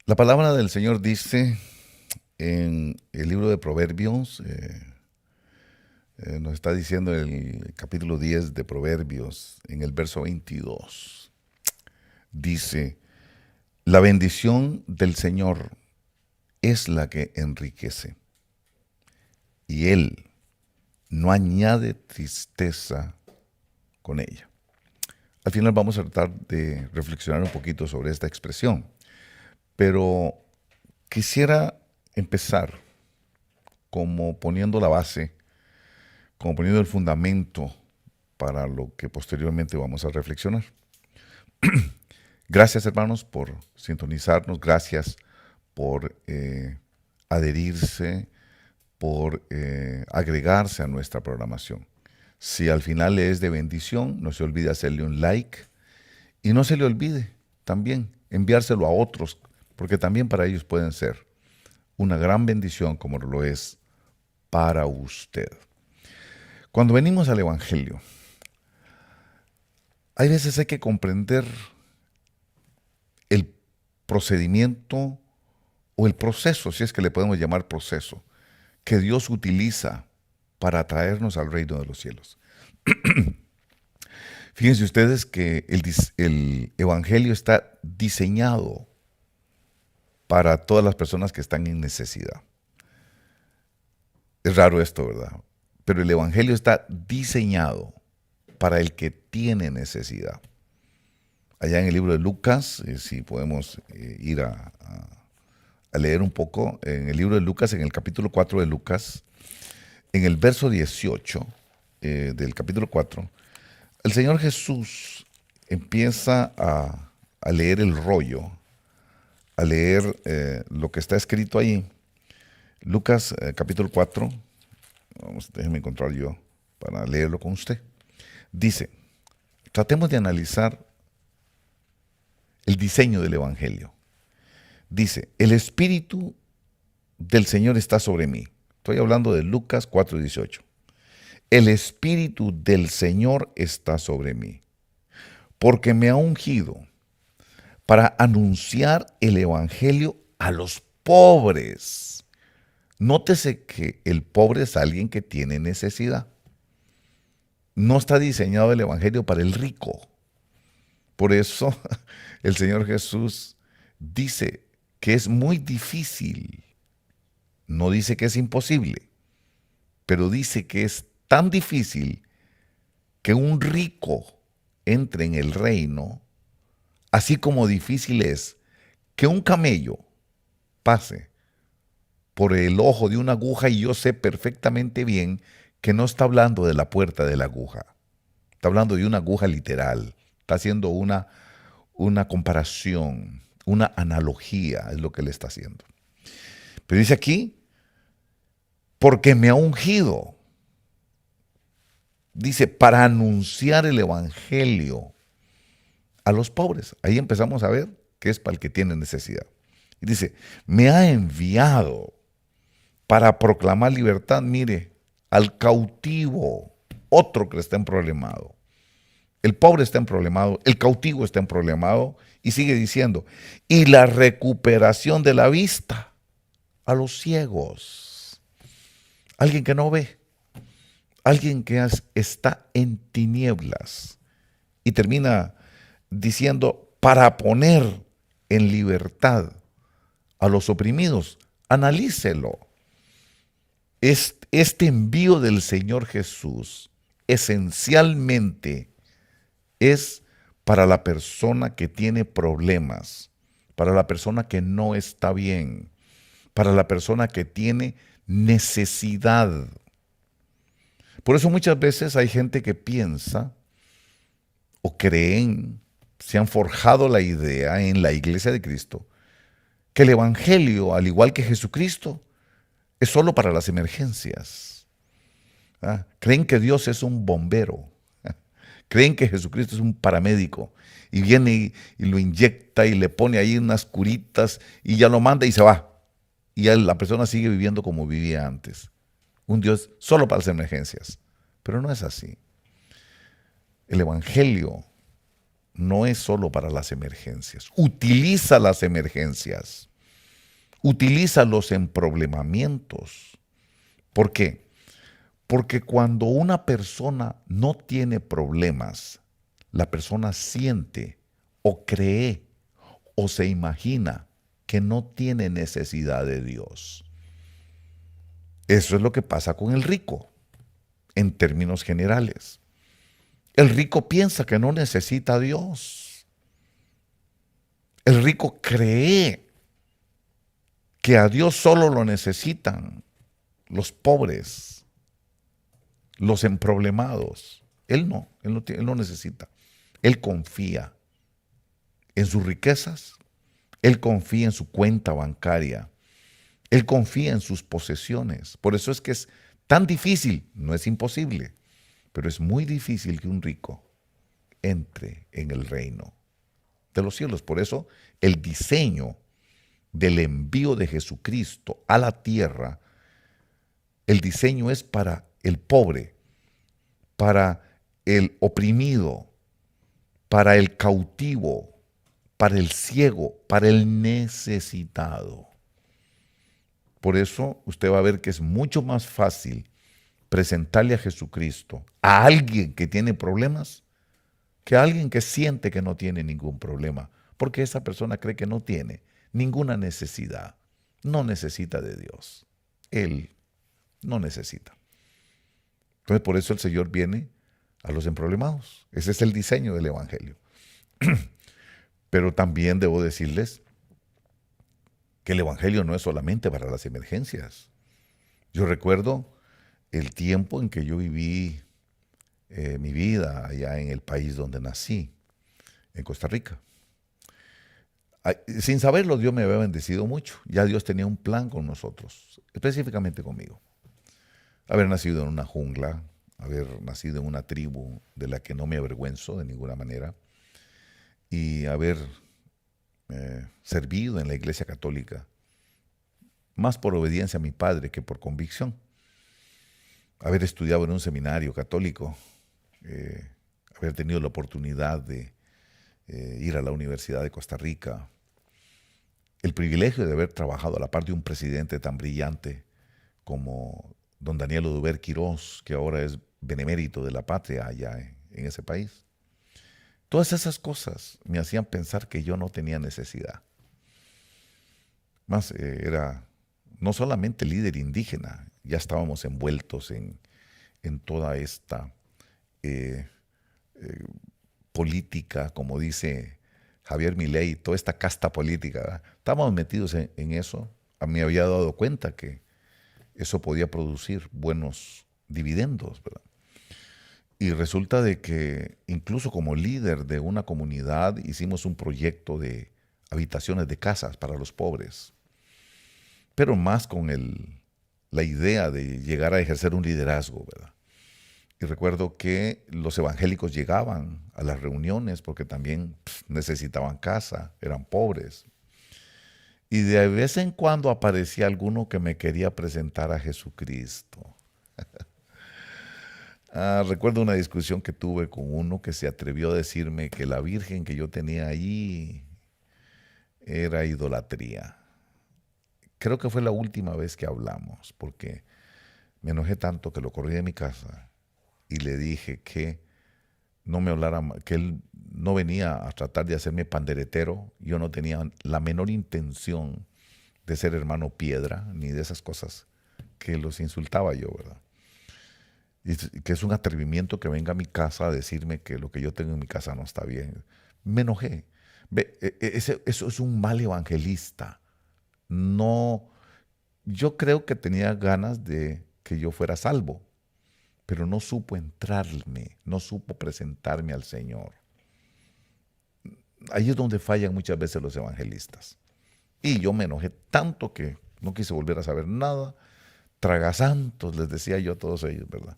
La palabra del Señor dice en el libro de Proverbios, nos está diciendo el capítulo 10 de Proverbios, en el verso 22, dice, la bendición del Señor es la que enriquece, y Él no añade tristeza con ella. Al final vamos a tratar de reflexionar un poquito sobre esta expresión, pero quisiera empezar como poniendo la base, como poniendo el fundamento para lo que posteriormente vamos a reflexionar. Gracias, hermanos, por sintonizarnos, gracias por adherirse, por agregarse a nuestra programación. Si al final le es de bendición, no se olvide hacerle un like y no se le olvide también enviárselo a otros, porque también para ellos pueden ser una gran bendición como lo es para usted. Cuando venimos al Evangelio, hay veces hay que comprender el procedimiento o el proceso, si es que le podemos llamar proceso, que Dios utiliza para traernos al reino de los cielos. Fíjense ustedes que el Evangelio está diseñado para todas las personas que están en necesidad. Es raro esto, ¿verdad? Pero el Evangelio está diseñado para el que tiene necesidad. Allá en el libro de Lucas, si podemos ir a leer un poco, en el libro de Lucas, en el capítulo 4 de Lucas, en el verso 18 del capítulo 4, el Señor Jesús empieza a leer el rollo, a leer lo que está escrito ahí. Lucas capítulo 4, déjeme encontrar yo para leerlo con usted. Dice, tratemos de analizar el diseño del Evangelio. Dice, el Espíritu del Señor está sobre mí. Estoy hablando de Lucas 4:18. El Espíritu del Señor está sobre mí, porque me ha ungido para anunciar el Evangelio a los pobres. Nótese que el pobre es alguien que tiene necesidad. No está diseñado el Evangelio para el rico. Por eso el Señor Jesús dice que es muy difícil. No dice que es imposible, pero dice que es tan difícil que un rico entre en el reino, así como difícil es que un camello pase por el ojo de una aguja, y yo sé perfectamente bien que no está hablando de la puerta de la aguja. Está hablando de una aguja literal. Está haciendo una comparación, una analogía, es lo que le está haciendo. Pero dice aquí, porque me ha ungido. Dice, para anunciar el Evangelio a los pobres. Ahí empezamos a ver que es para el que tiene necesidad. Y dice, me ha enviado para proclamar libertad, mire, al cautivo, otro que está en problemado. El pobre está en problemado, el cautivo está en problemado, y sigue diciendo, y la recuperación de la vista a los ciegos. Alguien que no ve, alguien que está en tinieblas. Y termina diciendo, para poner en libertad a los oprimidos. Analícelo. Este envío del Señor Jesús esencialmente es para la persona que tiene problemas, para la persona que no está bien, para la persona que tiene necesidad. Por eso muchas veces hay gente que piensa o creen, se han forjado la idea en la iglesia de Cristo, que el Evangelio, al igual que Jesucristo, es solo para las emergencias. Creen que Dios es un bombero. Creen que Jesucristo es un paramédico y viene y lo inyecta y le pone ahí unas curitas y ya lo manda y se va. Y ya la persona sigue viviendo como vivía antes. Un Dios solo para las emergencias. Pero no es así. El Evangelio no es solo para las emergencias. Utiliza las emergencias. Utiliza los emproblemamientos. ¿Por qué? Porque cuando una persona no tiene problemas, la persona siente o cree o se imagina que no tiene necesidad de Dios. Eso es lo que pasa con el rico, en términos generales. El rico piensa que no necesita a Dios. El rico cree que a Dios solo lo necesitan los pobres, los emproblemados. Él no necesita. Él confía en sus riquezas, él confía en su cuenta bancaria, él confía en sus posesiones. Por eso es que es tan difícil, no es imposible, pero es muy difícil que un rico entre en el reino de los cielos. Por eso el diseño del envío de Jesucristo a la tierra, el diseño es para el pobre, para el oprimido, para el cautivo, para el ciego, para el necesitado. Por eso usted va a ver que es mucho más fácil presentarle a Jesucristo a alguien que tiene problemas que a alguien que siente que no tiene ningún problema, porque esa persona cree que no tiene ninguna necesidad, no necesita de Dios. Él no necesita. Entonces por eso el Señor viene a los emproblemados. Ese es el diseño del Evangelio. Pero también debo decirles que el Evangelio no es solamente para las emergencias. Yo recuerdo el tiempo en que yo viví mi vida allá en el país donde nací, en Costa Rica. Sin saberlo, Dios me había bendecido mucho. Ya Dios tenía un plan con nosotros, específicamente conmigo. Haber nacido en una jungla, haber nacido en una tribu de la que no me avergüenzo de ninguna manera, y haber servido en la Iglesia Católica, más por obediencia a mi padre que por convicción. Haber estudiado en un seminario católico, haber tenido la oportunidad de ir a la Universidad de Costa Rica, el privilegio de haber trabajado a la par de un presidente tan brillante como don Daniel Oduber Quirós, que ahora es benemérito de la patria allá en ese país. Todas esas cosas me hacían pensar que yo no tenía necesidad. Más era no solamente líder indígena, ya estábamos envueltos en toda esta política, como dice Javier Milei, toda esta casta política, ¿verdad? Estábamos metidos en eso. A mí me había dado cuenta que eso podía producir buenos dividendos, ¿verdad? Y resulta de que incluso como líder de una comunidad hicimos un proyecto de habitaciones de casas para los pobres, pero más con la idea de llegar a ejercer un liderazgo, ¿verdad? Y recuerdo que los evangélicos llegaban a las reuniones porque también necesitaban casa, eran pobres. Y de vez en cuando aparecía alguno que me quería presentar a Jesucristo. Recuerdo una discusión que tuve con uno que se atrevió a decirme que la Virgen que yo tenía allí era idolatría. Creo que fue la última vez que hablamos, porque me enojé tanto que lo corrí de mi casa y le dije que no me hablara, que él no venía a tratar de hacerme panderetero. Yo no tenía la menor intención de ser hermano piedra, ni de esas cosas que los insultaba yo, ¿verdad? Y que es un atrevimiento que venga a mi casa a decirme que lo que yo tengo en mi casa no está bien. Me enojé. Eso es un mal evangelista. No, yo creo que tenía ganas de que yo fuera salvo, pero no supo entrarme, no supo presentarme al Señor. Ahí es donde fallan muchas veces los evangelistas. Y yo me enojé tanto que no quise volver a saber nada. Tragasantos, les decía yo a todos ellos, ¿verdad?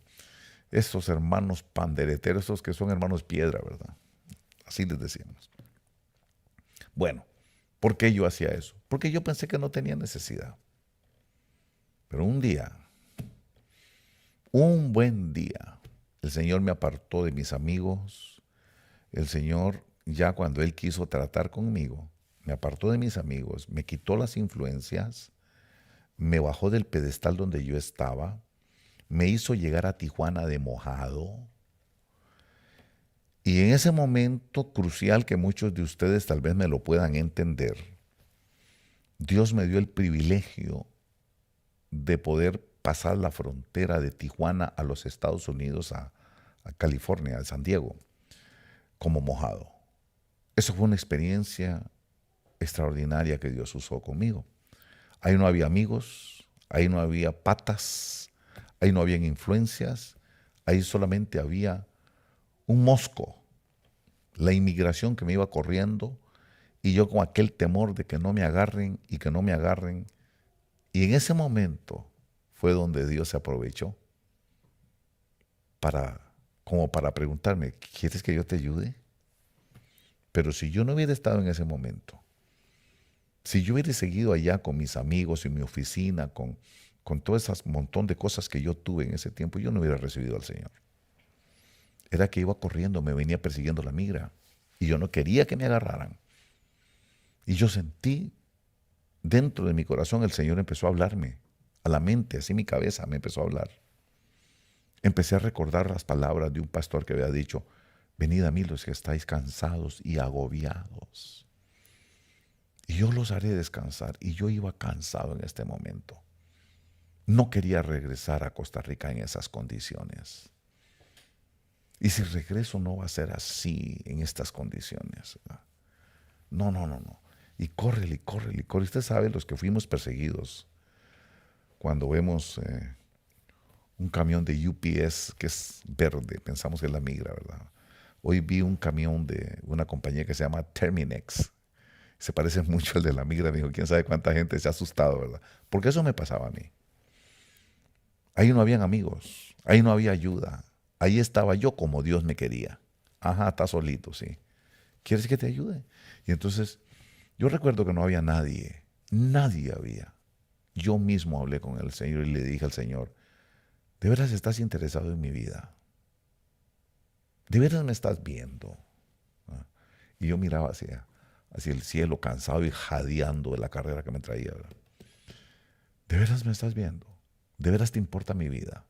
Esos hermanos pandereteros, esos que son hermanos piedra, ¿verdad? Así les decíamos. Bueno, ¿por qué yo hacía eso? Porque yo pensé que no tenía necesidad. Pero un buen día, el Señor me apartó de mis amigos. El Señor, ya cuando Él quiso tratar conmigo, me apartó de mis amigos, me quitó las influencias, me bajó del pedestal donde yo estaba, me hizo llegar a Tijuana de mojado. Y en ese momento crucial que muchos de ustedes tal vez me lo puedan entender, Dios me dio el privilegio de poder pasar la frontera de Tijuana a los Estados Unidos, a California, a San Diego, como mojado. Eso fue una experiencia extraordinaria que Dios usó conmigo. Ahí no había amigos, ahí no había patas, ahí no habían influencias, ahí solamente había un mosco, la inmigración que me iba corriendo y yo con aquel temor de que no me agarren y que no me agarren. Y en ese momento fue donde Dios se aprovechó como para preguntarme, ¿quieres que yo te ayude? Pero si yo no hubiera estado en ese momento, si yo hubiera seguido allá con mis amigos en mi oficina, con todo ese montón de cosas que yo tuve en ese tiempo, yo no hubiera recibido al Señor. Era que iba corriendo, me venía persiguiendo la migra y yo no quería que me agarraran. Y yo sentí dentro de mi corazón el Señor empezó a hablarme a la mente, así mi cabeza me empezó a hablar. Empecé a recordar las palabras de un pastor que había dicho, venid a mí los que estáis cansados y agobiados, y yo los haré descansar. Y yo iba cansado en este momento. No quería regresar a Costa Rica en esas condiciones. Y si regreso no va a ser así, en estas condiciones. No, no, no, no. Y córrele, y córrele, y córrele. Usted sabe, los que fuimos perseguidos, cuando vemos un camión de UPS que es verde, pensamos que es la migra, ¿verdad? Hoy vi un camión de una compañía que se llama Terminex. Se parece mucho al de la migra. Me dijo, quién sabe cuánta gente se ha asustado, ¿verdad? Porque eso me pasaba a mí. Ahí no habían amigos, ahí no había ayuda. Ahí estaba yo como Dios me quería. Ajá, está solito, sí. ¿Quieres que te ayude? Y entonces, yo recuerdo que no había nadie, nadie había. Yo mismo hablé con el Señor y le dije al Señor, ¿de veras estás interesado en mi vida? ¿De veras me estás viendo? ¿Ah? Y yo miraba hacia el cielo, cansado y jadeando de la carrera que me traía. ¿Verdad? ¿De veras me estás viendo? ¿De veras te importa mi vida?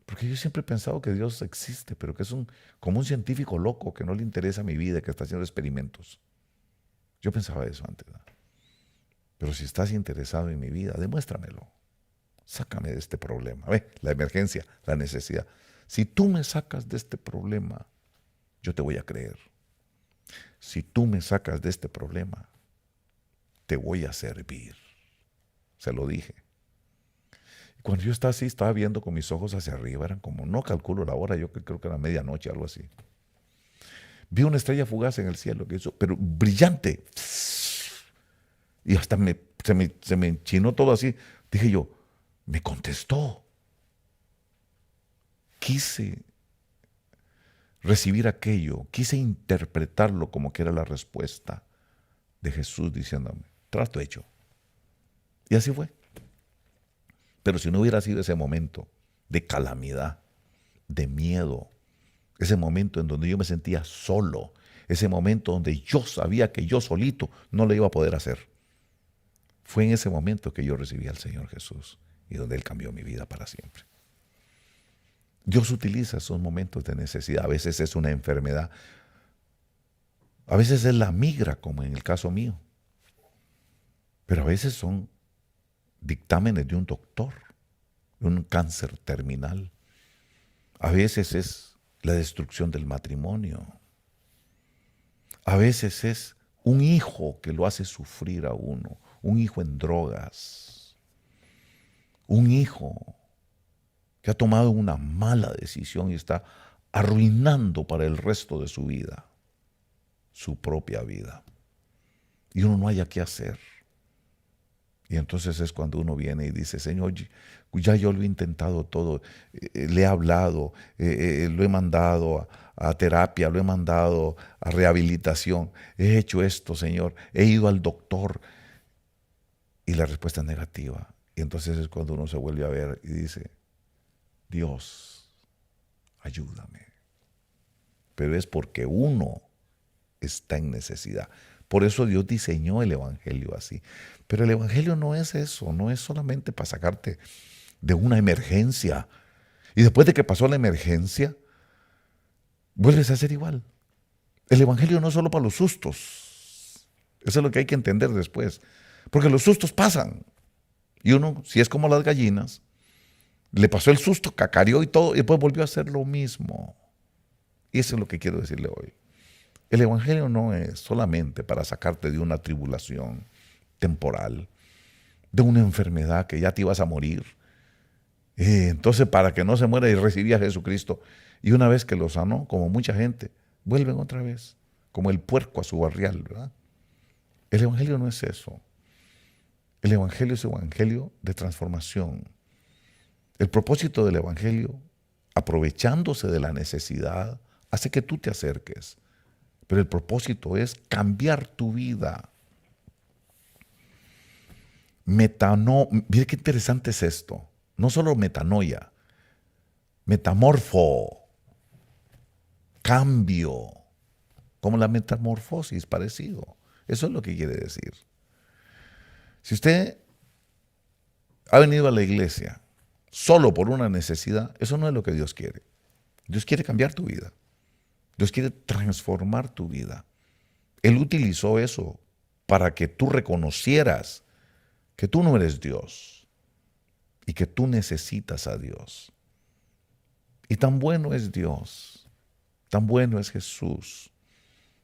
Porque yo siempre he pensado que Dios existe, pero que es como un científico loco que no le interesa mi vida, que está haciendo experimentos. Yo pensaba eso antes. ¿No? Pero si estás interesado en mi vida, demuéstramelo. Sácame de este problema. Ve, la emergencia, la necesidad. Si tú me sacas de este problema, yo te voy a creer. Si tú me sacas de este problema, te voy a servir. Se lo dije. Y cuando yo estaba así, estaba viendo con mis ojos hacia arriba, eran como, no calculo la hora, yo creo que era medianoche, algo así. Vi una estrella fugaz en el cielo, que hizo, pero brillante. Y hasta se me enchinó todo así. Dije yo, me contestó. Quise recibir aquello, quise interpretarlo como que era la respuesta de Jesús diciéndome, trato hecho. Y así fue. Pero si no hubiera sido ese momento de calamidad, de miedo, ese momento en donde yo me sentía solo, ese momento donde yo sabía que yo solito no lo iba a poder hacer, fue en ese momento que yo recibí al Señor Jesús y donde Él cambió mi vida para siempre. Dios utiliza esos momentos de necesidad. A veces es una enfermedad, a veces es la migra, como en el caso mío, pero a veces son dictámenes de un doctor, un cáncer terminal. A veces es la destrucción del matrimonio. A veces es un hijo que lo hace sufrir a uno, un hijo en drogas, un hijo que ha tomado una mala decisión y está arruinando para el resto de su vida, su propia vida. Y uno no haya qué hacer. Y entonces es cuando uno viene y dice, Señor, ya yo lo he intentado todo, le he hablado, lo he mandado a terapia, lo he mandado a rehabilitación, he hecho esto, Señor, he ido al doctor y la respuesta es negativa. Y entonces es cuando uno se vuelve a ver y dice, Dios, ayúdame. Pero es porque uno está en necesidad, Por eso Dios diseñó el Evangelio así. Pero el Evangelio no es eso, no es solamente para sacarte de una emergencia. Y después de que pasó la emergencia, vuelves a ser igual. El Evangelio no es solo para los sustos. Eso es lo que hay que entender después. Porque los sustos pasan. Y uno, si es como las gallinas, le pasó el susto, cacareó y todo, y después volvió a hacer lo mismo. Y eso es lo que quiero decirle hoy. El Evangelio no es solamente para sacarte de una tribulación temporal, de una enfermedad que ya te ibas a morir. Entonces, para que no se muera y recibía a Jesucristo. Y una vez que lo sanó, como mucha gente, vuelven otra vez, como el puerco a su barrial, ¿verdad? El Evangelio no es eso. El Evangelio es Evangelio de transformación. El propósito del Evangelio, aprovechándose de la necesidad, hace que tú te acerques. Pero el propósito es cambiar tu vida. Mira qué interesante es esto. No solo metanoia, metamorfo, cambio, como la metamorfosis, parecido. Eso es lo que quiere decir. Si usted ha venido a la iglesia solo por una necesidad, eso no es lo que Dios quiere. Dios quiere cambiar tu vida. Dios quiere transformar tu vida. Él utilizó eso para que tú reconocieras que tú no eres Dios y que tú necesitas a Dios. Y tan bueno es Dios, tan bueno es Jesús,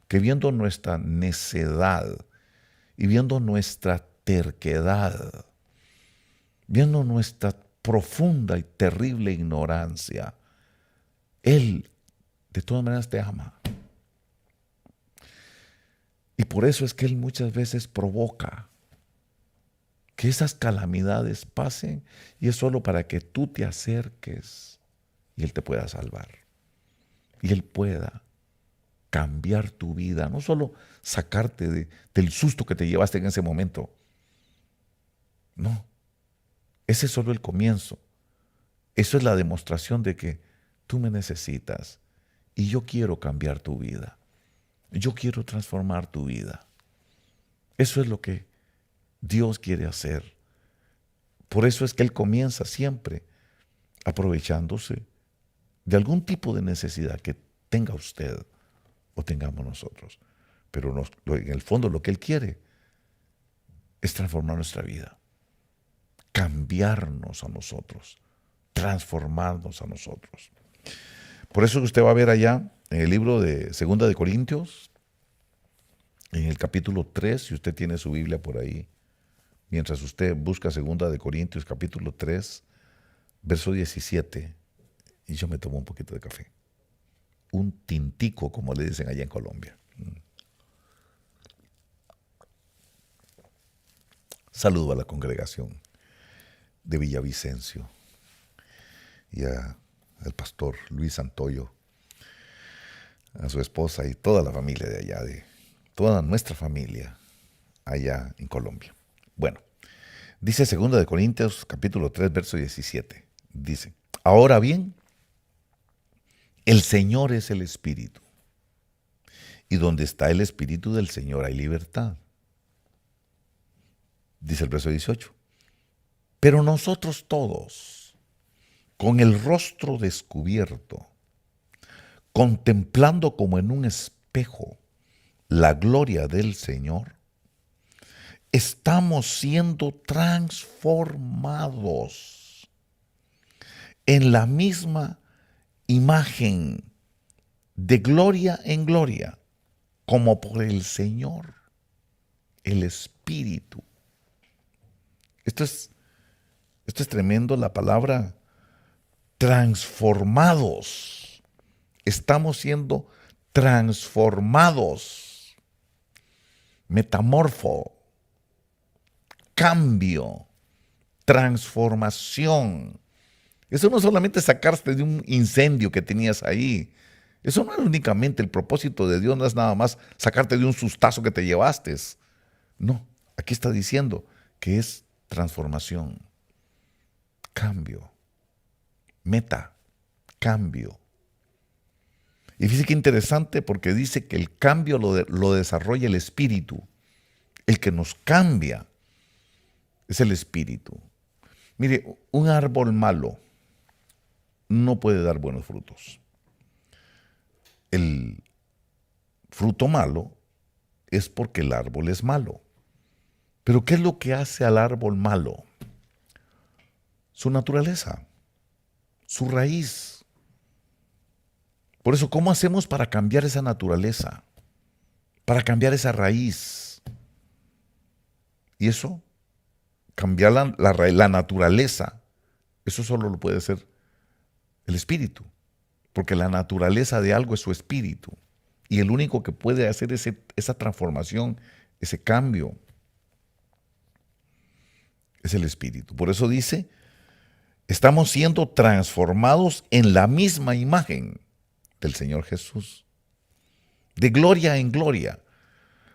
que viendo nuestra necedad y viendo nuestra terquedad, viendo nuestra profunda y terrible ignorancia, Él de todas maneras te ama. Y por eso es que Él muchas veces provoca que esas calamidades pasen y es solo para que tú te acerques y Él te pueda salvar. Y Él pueda cambiar tu vida, no solo sacarte del susto que te llevaste en ese momento. No, ese es solo el comienzo. Eso es la demostración de que tú me necesitas y yo quiero cambiar tu vida. Yo quiero transformar tu vida. Eso es lo que Dios quiere hacer. Por eso es que Él comienza siempre aprovechándose de algún tipo de necesidad que tenga usted o tengamos nosotros. Pero en el fondo lo que Él quiere es transformar nuestra vida, cambiarnos a nosotros, transformarnos a nosotros. Por eso que usted va a ver allá en el libro de Segunda de Corintios, en el capítulo 3, si usted tiene su Biblia por ahí, mientras usted busca Segunda de Corintios, capítulo 3, verso 17, y yo me tomo un poquito de café. Un tintico, como le dicen allá en Colombia. Saludo a la congregación de Villavicencio y al pastor Luis Santoyo, a su esposa y toda la familia de allá, de toda nuestra familia allá en Colombia. Bueno, dice 2 de Corintios capítulo 3, verso 17. Dice, ahora bien, el Señor es el Espíritu, y donde está el Espíritu del Señor hay libertad. Dice el verso 18, pero nosotros todos, con el rostro descubierto, contemplando como en un espejo la gloria del Señor, estamos siendo transformados en la misma imagen, de gloria en gloria, como por el Señor, el Espíritu. Esto es tremendo, la palabra transformados. Estamos siendo transformados. Metamorfo, cambio, transformación. Eso no es solamente sacarte de un incendio que tenías ahí. Eso no es únicamente el propósito de Dios, no es nada más sacarte de un sustazo que te llevaste. No, aquí está diciendo que es transformación, cambio, meta, cambio. Y fíjese qué interesante porque dice que el cambio lo desarrolla el espíritu. El que nos cambia es el espíritu. Mire, un árbol malo no puede dar buenos frutos. El fruto malo es porque el árbol es malo. Pero ¿qué es lo que hace al árbol malo? Su naturaleza, su raíz. Por eso, ¿cómo hacemos para cambiar esa naturaleza? Para cambiar esa raíz. Y eso, cambiar la naturaleza, eso solo lo puede hacer el espíritu. Porque la naturaleza de algo es su espíritu. Y el único que puede hacer esa transformación, ese cambio, es el espíritu. Por eso dice, estamos siendo transformados en la misma imagen del Señor Jesús. De gloria en gloria.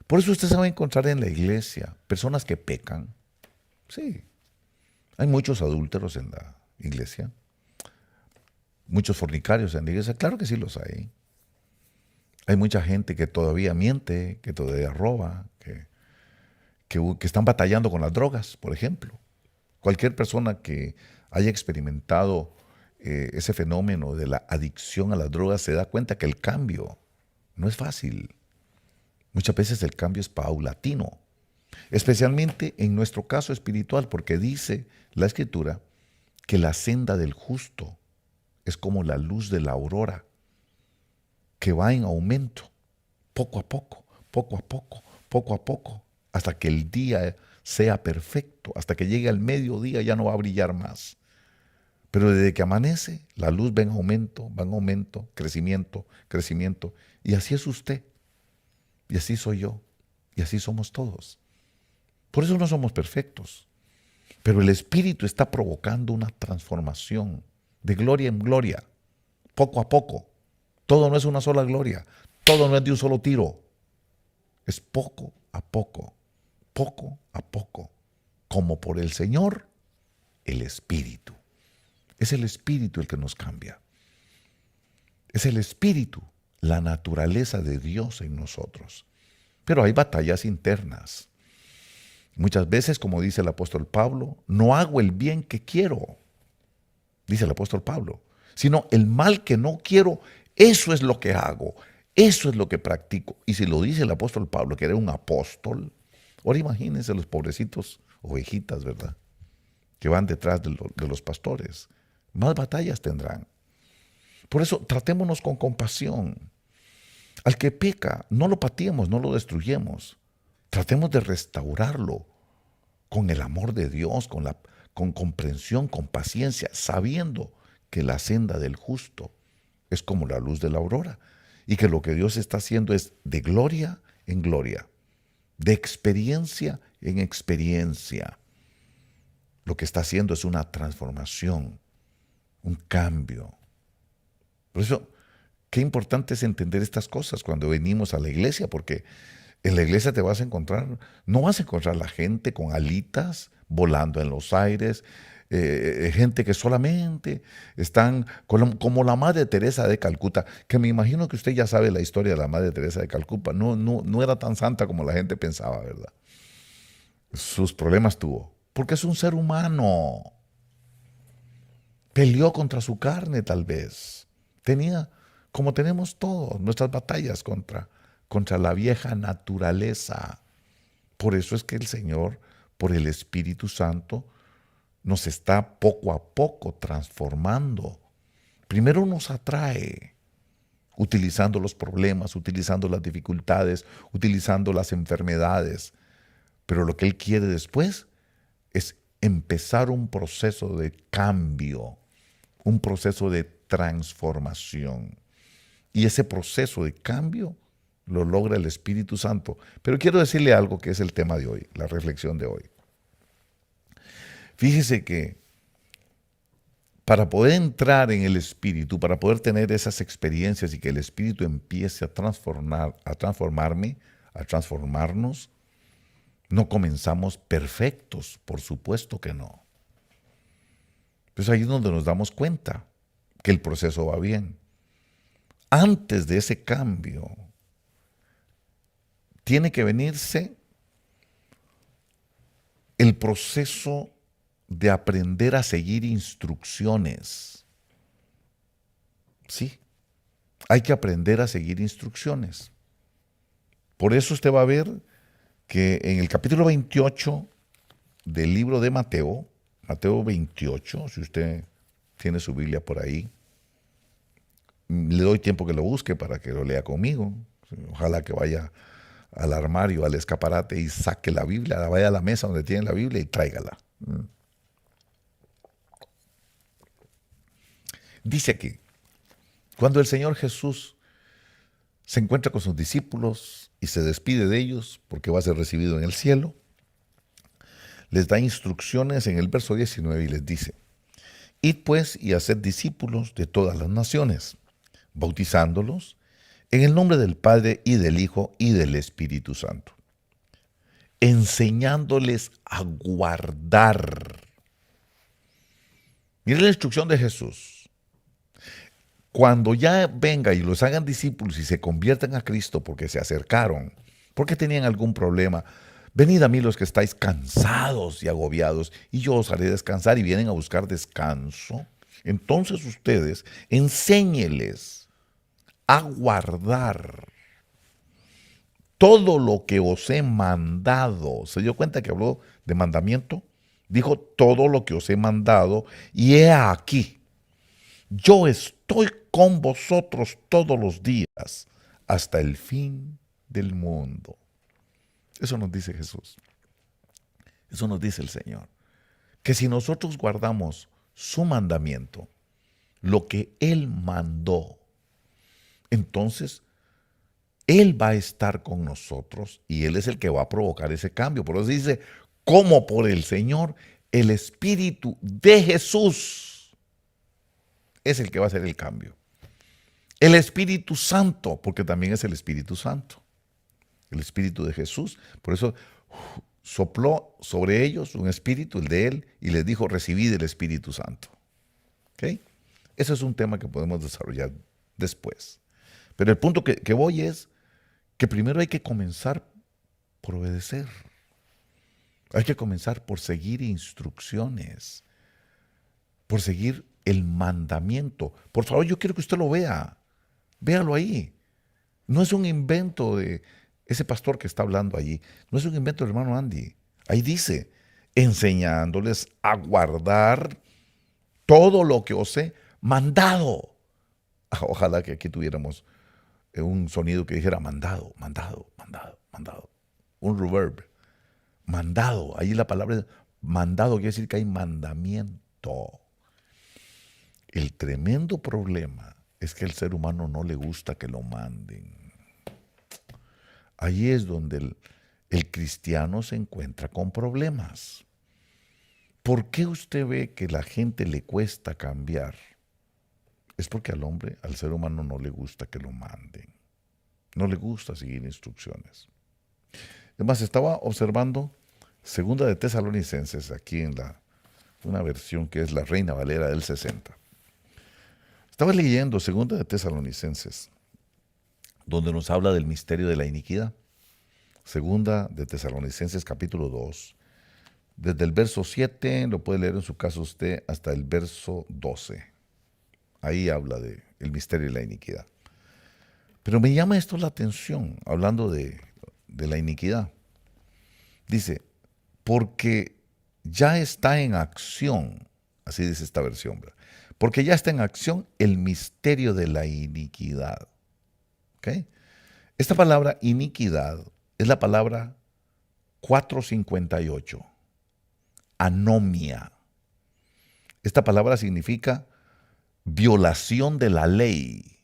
Por eso usted se va a encontrar en la iglesia personas que pecan. Sí, hay muchos adúlteros en la iglesia. Muchos fornicarios en la iglesia. Claro que sí los hay. Hay mucha gente que todavía miente, que todavía roba, que están batallando con las drogas, por ejemplo. Cualquier persona que haya experimentado ese fenómeno de la adicción a las drogas se da cuenta que el cambio no es fácil. Muchas veces el cambio es paulatino, especialmente en nuestro caso espiritual, porque dice la Escritura que la senda del justo es como la luz de la aurora, que va en aumento, poco a poco, poco a poco, poco a poco, hasta que el día sea perfecto, hasta que llegue al mediodía ya no va a brillar más. Pero desde que amanece, la luz va en aumento, crecimiento, crecimiento. Y así es usted, y así soy yo, y así somos todos. Por eso no somos perfectos. Pero el Espíritu está provocando una transformación de gloria en gloria, poco a poco. Todo no es una sola gloria, todo no es de un solo tiro. Es poco a poco, como por el Señor, el Espíritu. Es el Espíritu el que nos cambia. Es el Espíritu, la naturaleza de Dios en nosotros. Pero hay batallas internas. Muchas veces, como dice el apóstol Pablo, no hago el bien que quiero, dice el apóstol Pablo, sino el mal que no quiero, eso es lo que hago, eso es lo que practico. Y si lo dice el apóstol Pablo, que era un apóstol, ahora imagínense los pobrecitos ovejitas, ¿verdad? Que van detrás de los pastores. Más batallas tendrán. Por eso tratémonos con compasión. Al que peca, no lo pateemos, no lo destruyamos. Tratemos de restaurarlo con el amor de Dios, con comprensión, con paciencia, sabiendo que la senda del justo es como la luz de la aurora y que lo que Dios está haciendo es de gloria en gloria, de experiencia en experiencia. Lo que está haciendo es una transformación, un cambio. Por eso, qué importante es entender estas cosas cuando venimos a la iglesia, porque en la iglesia te vas a encontrar, no vas a encontrar la gente con alitas volando en los aires, gente que solamente están como la Madre Teresa de Calcuta, que me imagino que usted ya sabe la historia de la Madre Teresa de Calcuta. No era tan santa como la gente pensaba, ¿verdad? Sus problemas tuvo, porque es un ser humano. Peleó contra su carne tal vez. Tenía, como tenemos todos, nuestras batallas contra la vieja naturaleza. Por eso es que el Señor, por el Espíritu Santo, nos está poco a poco transformando. Primero nos atrae, utilizando los problemas, utilizando las dificultades, utilizando las enfermedades. Pero lo que Él quiere después es empezar un proceso de cambio, un proceso de transformación. Y ese proceso de cambio lo logra el Espíritu Santo. Pero quiero decirle algo que es el tema de hoy, la reflexión de hoy. Fíjese que para poder entrar en el Espíritu, para poder tener esas experiencias y que el Espíritu empiece a transformarnos, no comenzamos perfectos, por supuesto que no. Pues ahí es donde nos damos cuenta que el proceso va bien. antes de ese cambio, tiene que venirse el proceso de aprender a seguir instrucciones. Sí, hay que aprender a seguir instrucciones. Por eso usted va a ver que en el capítulo 28 del libro de Mateo, Mateo 28, si usted tiene su Biblia por ahí, le doy tiempo que lo busque para que lo lea conmigo. Ojalá que vaya al armario, al escaparate y saque la Biblia, vaya a la mesa donde tiene la Biblia y tráigala. Dice aquí, cuando el Señor Jesús se encuentra con sus discípulos y se despide de ellos porque va a ser recibido en el cielo, les da instrucciones en el verso 19 y les dice, id pues y haced discípulos de todas las naciones, bautizándolos en el nombre del Padre y del Hijo y del Espíritu Santo, enseñándoles a guardar. Mire la instrucción de Jesús. Cuando ya venga y los hagan discípulos y se conviertan a Cristo porque se acercaron, porque tenían algún problema, venid a mí los que estáis cansados y agobiados, y yo os haré descansar, y vienen a buscar descanso. Entonces ustedes enséñeles a guardar todo lo que os he mandado. ¿Se dio cuenta que habló de mandamiento? Dijo todo lo que os he mandado, y he aquí, yo estoy con vosotros todos los días hasta el fin del mundo. Eso nos dice Jesús. Eso nos dice el Señor. Que si nosotros guardamos su mandamiento, lo que Él mandó, entonces Él va a estar con nosotros y Él es el que va a provocar ese cambio. Por eso dice, como por el Señor, el Espíritu de Jesús es el que va a hacer el cambio. El Espíritu Santo, porque también es el Espíritu Santo. El Espíritu de Jesús. Por eso sopló sobre ellos un espíritu, el de Él, y les dijo, recibid el Espíritu Santo. ¿Ok? Eso es un tema que podemos desarrollar después. Pero el punto que voy es que primero hay que comenzar por obedecer. Hay que comenzar por seguir instrucciones, por seguir el mandamiento. Por favor, yo quiero que usted lo vea. Véalo ahí. No es un invento de ese pastor que está hablando allí. No es un invento del hermano Andy. Ahí dice, enseñándoles a guardar todo lo que os he mandado. Ojalá que aquí tuviéramos un sonido que dijera mandado, mandado, mandado, mandado. Un reverb. Mandado. Ahí la palabra mandado quiere decir que hay mandamiento. El tremendo problema es que al ser humano no le gusta que lo manden. Ahí es donde el cristiano se encuentra con problemas. ¿Por qué usted ve que la gente le cuesta cambiar? Es porque al hombre, al ser humano, no le gusta que lo manden. No le gusta seguir instrucciones. Además, estaba observando Segunda de Tesalonicenses, aquí en una versión que es la Reina Valera del 60. Estaba leyendo Segunda de Tesalonicenses, donde nos habla del misterio de la iniquidad. Segunda de Tesalonicenses capítulo 2, desde el verso 7, lo puede leer en su caso usted, hasta el verso 12. Ahí habla del misterio de la iniquidad. Pero me llama esto la atención, hablando de la iniquidad. Dice, porque ya está en acción, así dice esta versión, ¿verdad? Porque ya está en acción el misterio de la iniquidad. ¿Okay? Esta palabra iniquidad es la palabra 458, anomia. Esta palabra significa violación de la ley.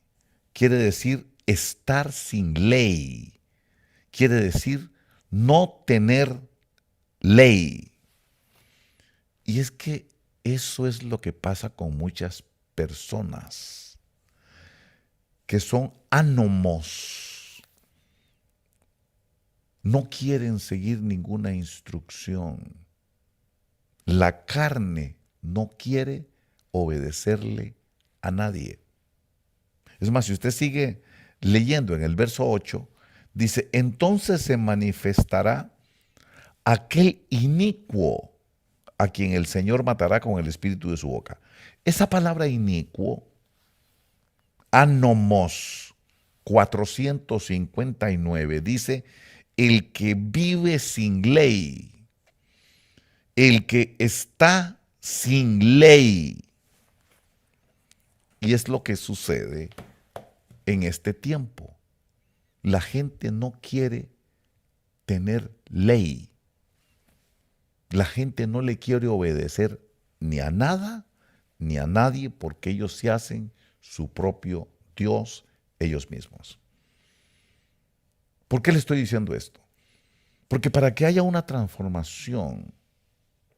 Quiere decir estar sin ley. Quiere decir no tener ley. Y es que eso es lo que pasa con muchas personas que son anomos. No quieren seguir ninguna instrucción. La carne no quiere obedecerle a nadie. Es más, si usted sigue leyendo en el verso 8, dice, entonces se manifestará aquel inicuo a quien el Señor matará con el espíritu de su boca. Esa palabra inicuo, anomos 459, dice, el que vive sin ley, el que está sin ley. Y es lo que sucede en este tiempo. La gente no quiere tener ley. La gente no le quiere obedecer ni a nada ni a nadie porque ellos se hacen su propio Dios ellos mismos. ¿Por qué le estoy diciendo esto? Porque para que haya una transformación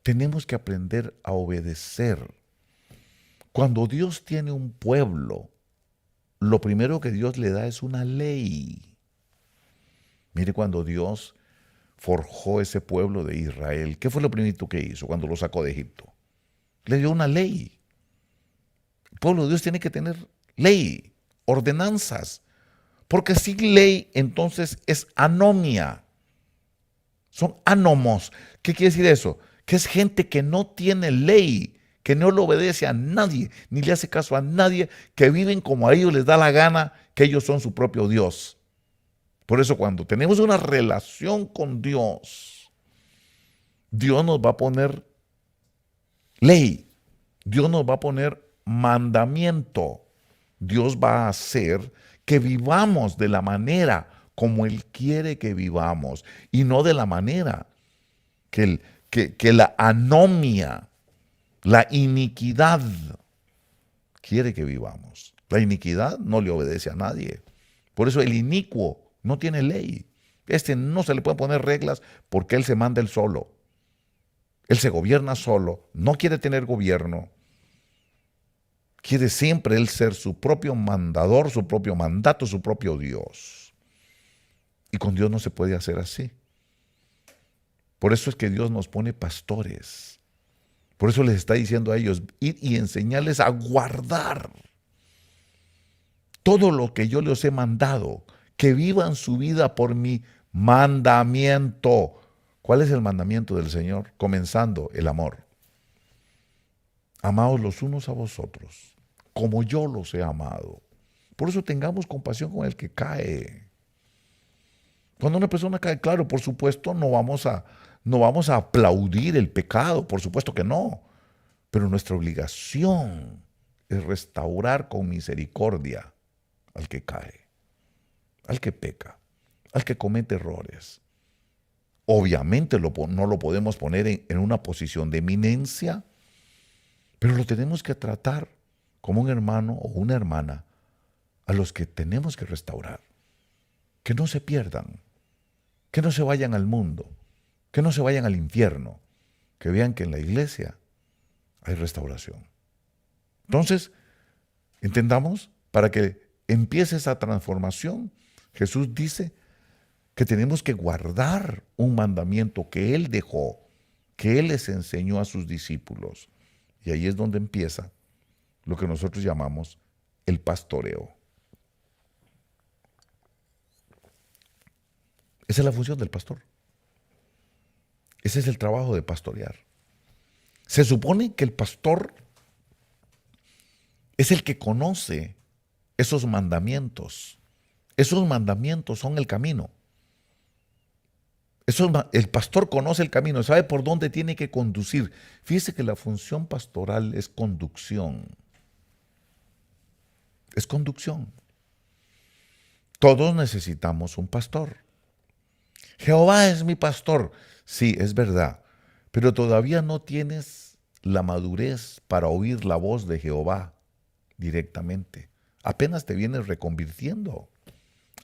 tenemos que aprender a obedecer. Cuando Dios tiene un pueblo, lo primero que Dios le da es una ley. Mire, cuando Dios forjó ese pueblo de Israel, ¿qué fue lo primero que hizo cuando lo sacó de Egipto? Le dio una ley. El pueblo de Dios tiene que tener ley, ordenanzas, porque sin ley entonces es anomia. Son anomos. ¿Qué quiere decir eso? Que es gente que no tiene ley, que no le obedece a nadie, ni le hace caso a nadie, que viven como a ellos les da la gana, que ellos son su propio Dios. Por eso cuando tenemos una relación con Dios, Dios nos va a poner ley, Dios nos va a poner mandamiento, Dios va a hacer que vivamos de la manera como Él quiere que vivamos y no de la manera que la anomia, la iniquidad quiere que vivamos. La iniquidad no le obedece a nadie. Por eso el inicuo no tiene ley. No se le pueden poner reglas porque él se manda él solo. Él se gobierna solo, no quiere tener gobierno. Quiere siempre él ser su propio mandador, su propio mandato, su propio Dios. Y con Dios no se puede hacer así. Por eso es que Dios nos pone pastores. Por eso les está diciendo a ellos, id y enseñarles a guardar todo lo que yo les he mandado, que vivan su vida por mi mandamiento. ¿Cuál es el mandamiento del Señor? Comenzando, el amor. Amaos los unos a vosotros, como yo los he amado. Por eso tengamos compasión con el que cae. Cuando una persona cae, claro, por supuesto, no vamos a aplaudir el pecado, por supuesto que no. Pero nuestra obligación es restaurar con misericordia al que cae, al que peca, al que comete errores. Obviamente no lo podemos poner en una posición de eminencia, pero lo tenemos que tratar como un hermano o una hermana a los que tenemos que restaurar. Que no se pierdan, que no se vayan al mundo, que no se vayan al infierno, que vean que en la iglesia hay restauración. Entonces, entendamos, para que empiece esa transformación, Jesús dice que tenemos que guardar un mandamiento que Él dejó, que Él les enseñó a sus discípulos. Y ahí es donde empieza lo que nosotros llamamos el pastoreo. Esa es la función del pastor. Ese es el trabajo de pastorear. Se supone que el pastor es el que conoce esos mandamientos. Esos mandamientos son el camino. El pastor conoce el camino, sabe por dónde tiene que conducir. Fíjese que la función pastoral es conducción. Es conducción. Todos necesitamos un pastor. Jehová es mi pastor. Sí, es verdad, pero todavía no tienes la madurez para oír la voz de Jehová directamente. Apenas te vienes reconvirtiendo.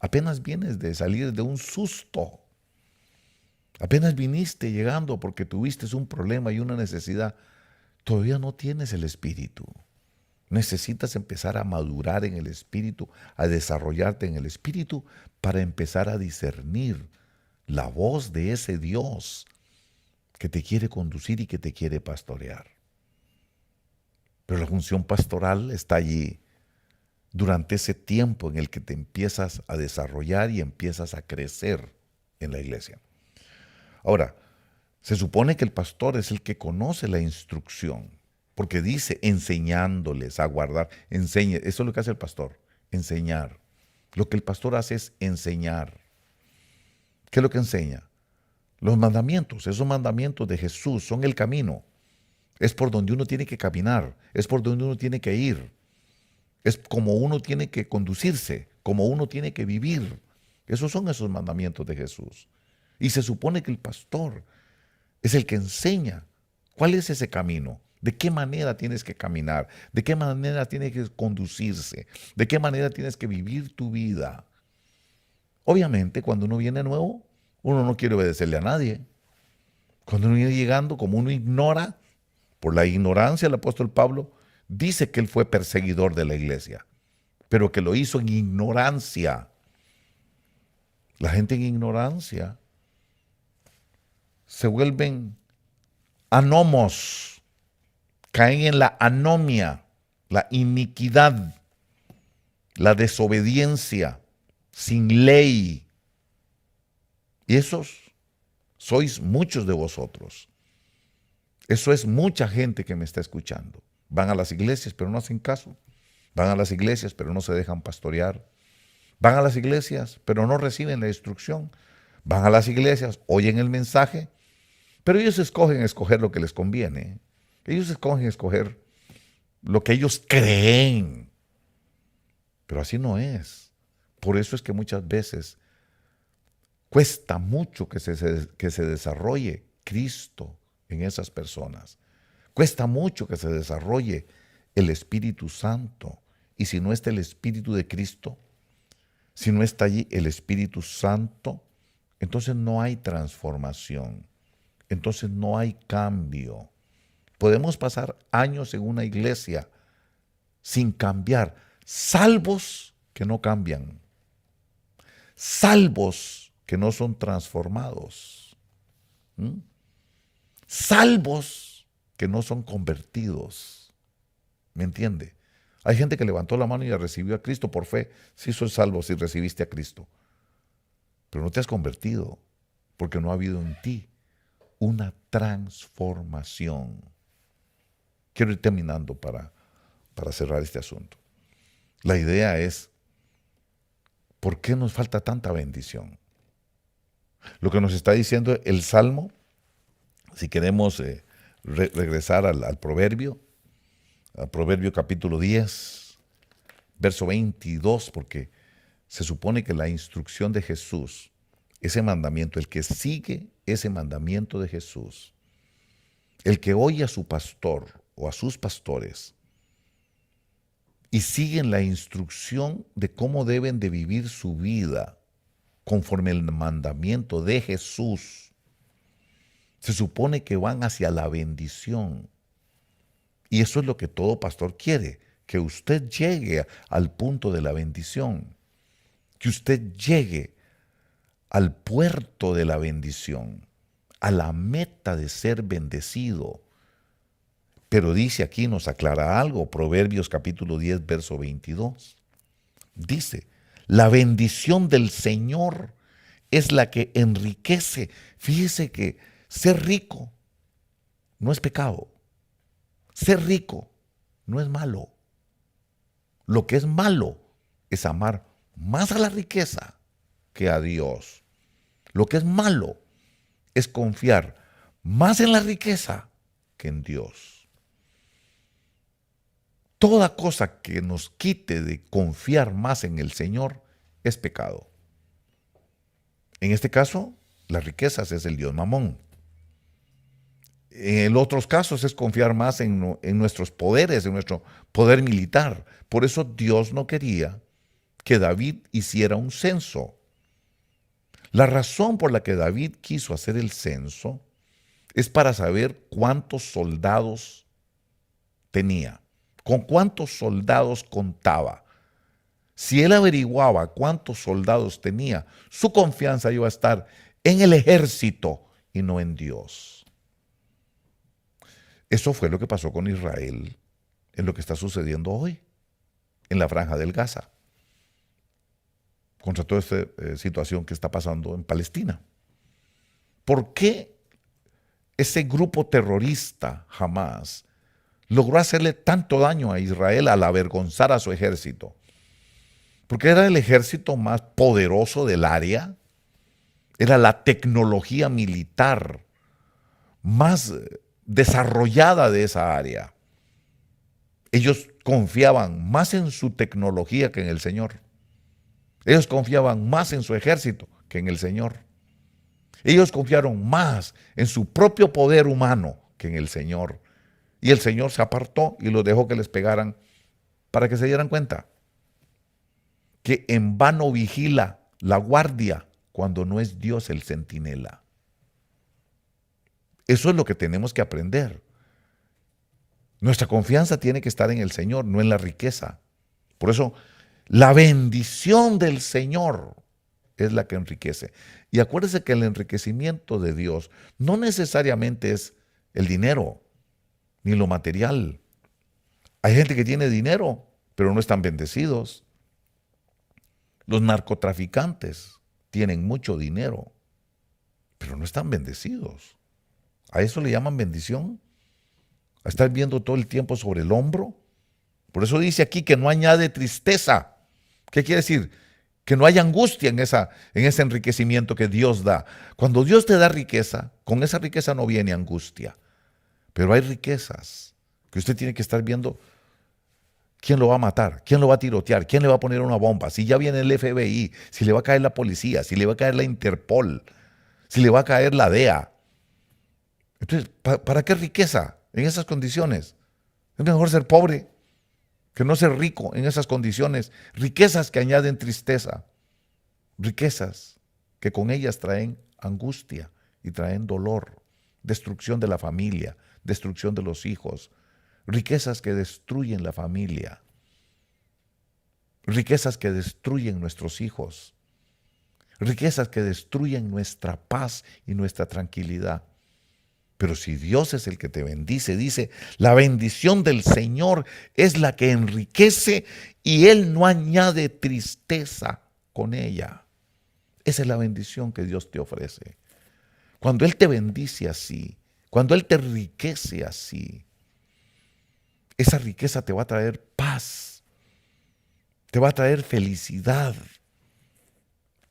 Apenas vienes de salir de un susto. Apenas viniste llegando porque tuviste un problema y una necesidad. Todavía no tienes el Espíritu. Necesitas empezar a madurar en el Espíritu, a desarrollarte en el Espíritu para empezar a discernir la voz de ese Dios que te quiere conducir y que te quiere pastorear. Pero la función pastoral está allí durante ese tiempo en el que te empiezas a desarrollar y empiezas a crecer en la iglesia. Ahora, se supone que el pastor es el que conoce la instrucción, porque dice enseñándoles a guardar, enseñe, eso es lo que hace el pastor, enseñar. Lo que el pastor hace es enseñar. ¿Qué es lo que enseña? Los mandamientos, esos mandamientos de Jesús son el camino. Es por donde uno tiene que caminar, es por donde uno tiene que ir, es como uno tiene que conducirse, como uno tiene que vivir. Esos son esos mandamientos de Jesús. Y se supone que el pastor es el que enseña cuál es ese camino, de qué manera tienes que caminar, de qué manera tienes que conducirse, de qué manera tienes que vivir tu vida. Obviamente, cuando uno viene nuevo, uno no quiere obedecerle a nadie. Cuando uno viene llegando, como uno ignora, por la ignorancia, el apóstol Pablo dice que él fue perseguidor de la iglesia, pero que lo hizo en ignorancia. La gente en ignorancia se vuelven anomos, caen en la anomia, la iniquidad, la desobediencia, sin ley. Y esos sois muchos de vosotros. Eso es mucha gente que me está escuchando. Van a las iglesias, pero no hacen caso. Van a las iglesias, pero no se dejan pastorear. Van a las iglesias, pero no reciben la instrucción. Van a las iglesias, oyen el mensaje, pero ellos escogen escoger lo que les conviene. Ellos escogen escoger lo que ellos creen. Pero así no es. Por eso es que muchas veces cuesta mucho que se desarrolle Cristo en esas personas. Cuesta mucho que se desarrolle el Espíritu Santo. Y si no está el Espíritu de Cristo, si no está allí el Espíritu Santo, entonces no hay transformación. Entonces no hay cambio. Podemos pasar años en una iglesia sin cambiar, salvos que no cambian, salvos que no son transformados, salvos que no son convertidos. ¿Me entiende? Hay gente que levantó la mano y recibió a Cristo por fe. Sí soy salvo si recibiste a Cristo. Pero no te has convertido porque no ha habido en ti una transformación. Quiero ir terminando para cerrar este asunto. La idea es, ¿por qué nos falta tanta bendición? Lo que nos está diciendo el Salmo, si queremos regresar al Proverbio capítulo 10, verso 22, porque se supone que la instrucción de Jesús, ese mandamiento, el que sigue ese mandamiento de Jesús, el que oye a su pastor o a sus pastores y siguen la instrucción de cómo deben de vivir su vida conforme el mandamiento de Jesús, se supone que van hacia la bendición. Y eso es lo que todo pastor quiere, que usted llegue al punto de la bendición, que usted llegue al puerto de la bendición, a la meta de ser bendecido. Pero dice aquí, nos aclara algo, Proverbios capítulo 10, verso 22. Dice, la bendición del Señor es la que enriquece. Fíjese que ser rico no es pecado. Ser rico no es malo. Lo que es malo es amar más a la riqueza que a Dios. Lo que es malo es confiar más en la riqueza que en Dios. Toda cosa que nos quite de confiar más en el Señor es pecado. En este caso, las riquezas es el dios Mamón. En otros casos es confiar más en nuestros poderes, en nuestro poder militar. Por eso Dios no quería que David hiciera un censo. La razón por la que David quiso hacer el censo es para saber cuántos soldados tenía, con cuántos soldados contaba. Si él averiguaba cuántos soldados tenía, su confianza iba a estar en el ejército y no en Dios. Eso fue lo que pasó con Israel, en lo que está sucediendo hoy. en la Franja del Gaza, contra toda esta situación que está pasando en Palestina. ¿Por qué ese grupo terrorista Hamás logró hacerle tanto daño a Israel al avergonzar a su ejército? Porque era el ejército más poderoso del área, era la tecnología militar más desarrollada de esa área. Ellos confiaban más en su tecnología que en el Señor. Ellos confiaban más en su ejército que en el Señor. Ellos confiaron más en su propio poder humano que en el Señor. Y el Señor se apartó y los dejó que les pegaran para que se dieran cuenta que en vano vigila la guardia cuando no es Dios el centinela. Eso es lo que tenemos que aprender. Nuestra confianza tiene que estar en el Señor, no en la riqueza. Por eso, la bendición del Señor es la que enriquece. Y acuérdese que el enriquecimiento de Dios no necesariamente es el dinero, ni lo material. Hay gente que tiene dinero, pero no están bendecidos. Los narcotraficantes tienen mucho dinero, pero no están bendecidos. ¿A eso le llaman bendición? ¿A estar viendo todo el tiempo sobre el hombro? Por eso dice aquí que no añade tristeza. ¿Qué quiere decir? Que no haya angustia en ese enriquecimiento que Dios da. Cuando Dios te da riqueza, con esa riqueza no viene angustia. Pero hay riquezas que usted tiene que estar viendo quién lo va a matar, quién lo va a tirotear, quién le va a poner una bomba, si ya viene el FBI, si le va a caer la policía, si le va a caer la Interpol, si le va a caer la DEA. Entonces, ¿para qué riqueza en esas condiciones? Es mejor ser pobre que no ser rico en esas condiciones. Riquezas que añaden tristeza. Riquezas que con ellas traen angustia y traen dolor, destrucción de la familia, destrucción de los hijos. Riquezas que destruyen la familia. Riquezas que destruyen nuestros hijos. Riquezas que destruyen nuestra paz y nuestra tranquilidad. Pero si Dios es el que te bendice, dice, la bendición del Señor es la que enriquece y Él no añade tristeza con ella. Esa es la bendición que Dios te ofrece. Cuando Él te bendice así, cuando Él te enriquece así, esa riqueza te va a traer paz, te va a traer felicidad.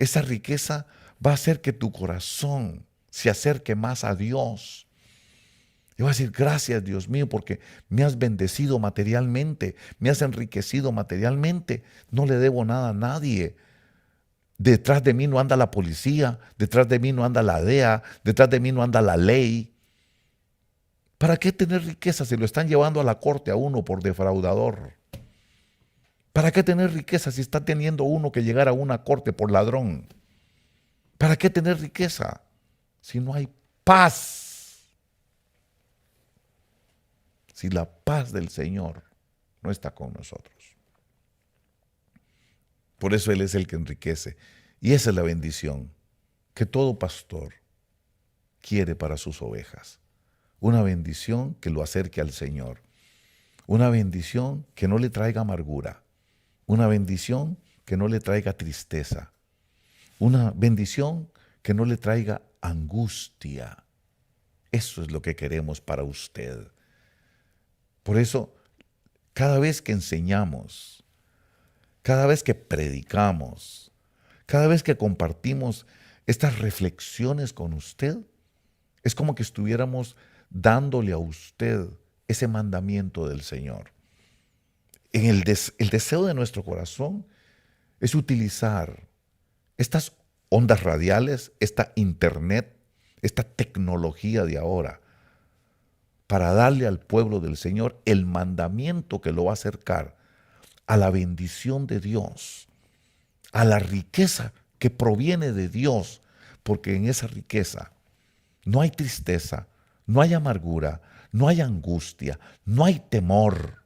Esa riqueza va a hacer que tu corazón se acerque más a Dios. Y va a decir, gracias Dios mío, porque me has bendecido materialmente, me has enriquecido materialmente. No le debo nada a nadie. Detrás de mí no anda la policía, detrás de mí no anda la DEA, detrás de mí no anda la ley. ¿Para qué tener riqueza si lo están llevando a la corte a uno por defraudador? ¿Para qué tener riqueza si está teniendo uno que llegar a una corte por ladrón? ¿Para qué tener riqueza si no hay paz? Si la paz del Señor no está con nosotros. Por eso Él es el que enriquece. Y esa es la bendición que todo pastor quiere para sus ovejas. Una bendición que lo acerque al Señor. Una bendición que no le traiga amargura. Una bendición que no le traiga tristeza. Una bendición que no le traiga angustia. Eso es lo que queremos para usted. Por eso, cada vez que enseñamos, cada vez que predicamos, cada vez que compartimos estas reflexiones con usted, es como que estuviéramos dándole a usted ese mandamiento del Señor. El deseo de nuestro corazón es utilizar estas ondas radiales, esta internet, esta tecnología de ahora, para darle al pueblo del Señor el mandamiento que lo va a acercar a la bendición de Dios, a la riqueza que proviene de Dios, porque en esa riqueza no hay tristeza, no hay amargura, no hay angustia, no hay temor.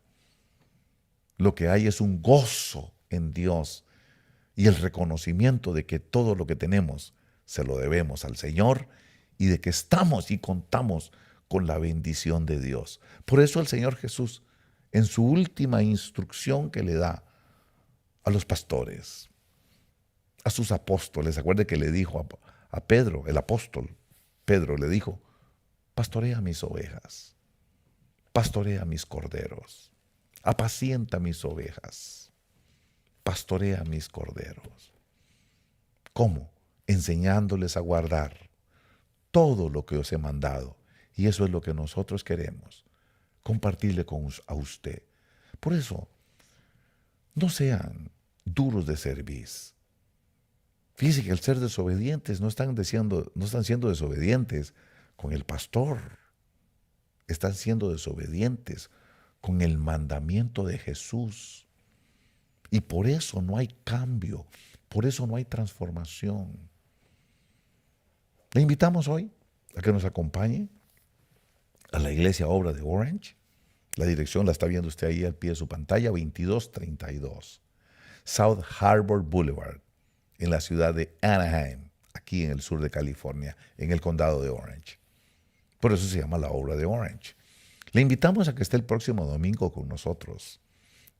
Lo que hay es un gozo en Dios y el reconocimiento de que todo lo que tenemos se lo debemos al Señor y de que estamos y contamos con la bendición de Dios. Por eso el Señor Jesús, en su última instrucción que le da a los pastores, a sus apóstoles. Acuerde que le dijo a Pedro, el apóstol Pedro le dijo, pastorea mis ovejas, pastorea mis corderos, apacienta mis ovejas, pastorea mis corderos. ¿Cómo? Enseñándoles a guardar todo lo que os he mandado. Y eso es lo que nosotros queremos, compartirle a usted. Por eso, no sean duros de cerviz. Fíjense que al ser desobedientes no están siendo desobedientes con el pastor. Están siendo desobedientes con el mandamiento de Jesús. Y por eso no hay cambio, por eso no hay transformación. Le invitamos hoy a que nos acompañe a la iglesia Obra de Orange. La dirección la está viendo usted ahí al pie de su pantalla, 2232 South Harbor Boulevard, en la ciudad de Anaheim, aquí en el sur de California, en el condado de Orange. Por eso se llama la Obra de Orange. Le invitamos a que esté el próximo domingo con nosotros.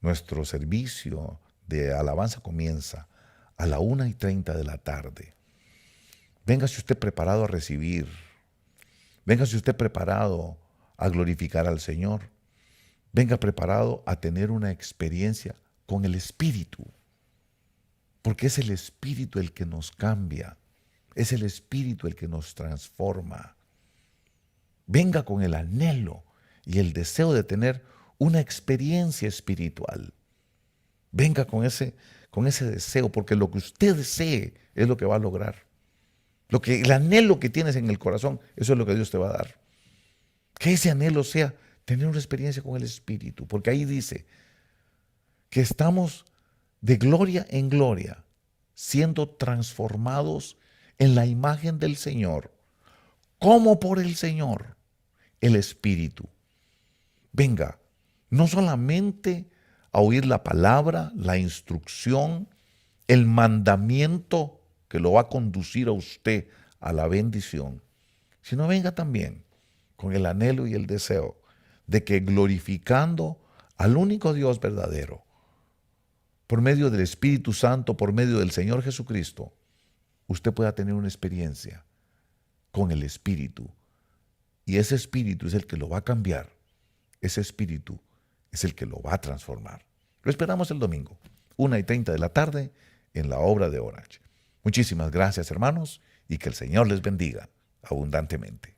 Nuestro servicio de alabanza comienza a la 1:30 de la tarde. Véngase usted preparado a recibir. Véngase usted preparado a glorificar al Señor. Venga preparado a tener una experiencia con el Espíritu. Porque es el Espíritu el que nos cambia. Es el Espíritu el que nos transforma. Venga con el anhelo y el deseo de tener una experiencia espiritual. Venga con ese deseo, porque lo que usted desee es lo que va a lograr. El anhelo que tienes en el corazón, eso es lo que Dios te va a dar. Que ese anhelo sea tener una experiencia con el Espíritu, porque ahí dice que estamos de gloria en gloria, siendo transformados en la imagen del Señor, como por el Señor, el Espíritu. Venga, no solamente a oír la palabra, la instrucción, el mandamiento que lo va a conducir a usted a la bendición, sino venga también con el anhelo y el deseo de que glorificando al único Dios verdadero, por medio del Espíritu Santo, por medio del Señor Jesucristo, usted pueda tener una experiencia con el Espíritu. Y ese Espíritu es el que lo va a cambiar. Ese Espíritu es el que lo va a transformar. Lo esperamos el domingo, 1:30 de la tarde, en la Obra de Orange. Muchísimas gracias, hermanos, y que el Señor les bendiga abundantemente.